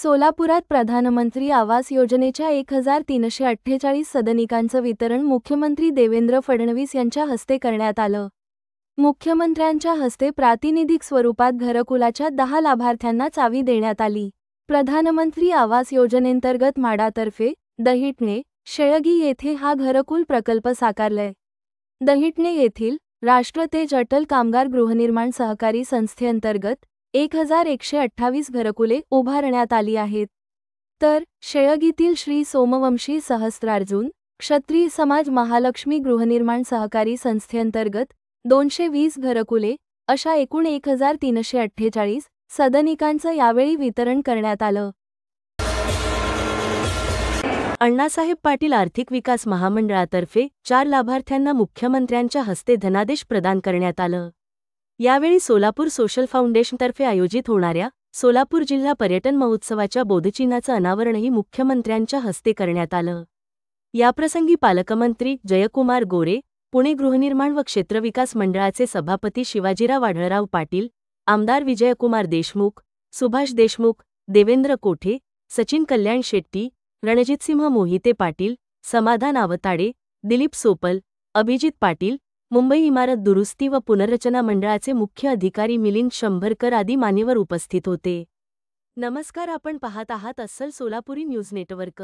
सोलापुरात प्रधानमंत्री आवास योजनेच्या 1348 सदनिकांचं वितरण मुख्यमंत्री देवेंद्र फडणवीस यांच्या हस्ते करण्यात आलं। मुख्यमंत्र्यांच्या हस्ते प्रातिनिधिक स्वरूपात घरकुलाच्या 10 लाभार्थ्यांना चावी देण्यात आली। प्रधानमंत्री आवास योजनेंतर्गत माढातर्फे दहिटणे, शेळगी येथे हा घरकुल प्रकल्प साकारलाय। दहिटणे येथील राष्ट्र तेज अटल कामगार गृहनिर्माण सहकारी संस्थेअंतर्गत 1128 घरकुले उभारण्यात आली आहेत। तर शेळगीतील श्री सोमवंशी सहस्त्रार्जुन क्षत्रिय समाज महालक्ष्मी गृहनिर्माण सहकारी संस्थेअंतर्गत 220 घरकुले अशा एकूण 1348 सदनिकांचं यावेळी वितरण करण्यात आलं। अण्णासाहेब पाटील आर्थिक विकास महामंडळातर्फे 4 लाभार्थ्यांना मुख्यमंत्र्यांच्या हस्ते धनादेश प्रदान करण्यात आलं। यावेळी सोलापूर सोशल फाउंडेशनतर्फे आयोजित होणाऱ्या सोलापूर जिल्हा पर्यटन महोत्सवाच्या बोधचिन्हाचं अनावरणही मुख्यमंत्र्यांच्या हस्ते करण्यात आलं। याप्रसंगी पालकमंत्री जयकुमार गोरे, पुणे गृहनिर्माण व क्षेत्रविकास मंडळाचे सभापती शिवाजीराव आढळराव पाटील, आमदार विजयकुमार देशमुख, सुभाष देशमुख, देवेंद्र कोठे, सचिन कल्याण शेट्टी, रणजितसिंह मोहिते पाटील, समाधान आवताडे, दिलीप सोपल, अभिजित पाटील, मुंबई इमारत दुरुस्ती व पुनर्रचना मंडळाचे मुख्य अधिकारी मिलिंद शंभरकर आदी मान्यवर उपस्थित होते। नमस्कार, आपण पाहत आहात अस्सल सोलापुरी न्यूज नेटवर्क।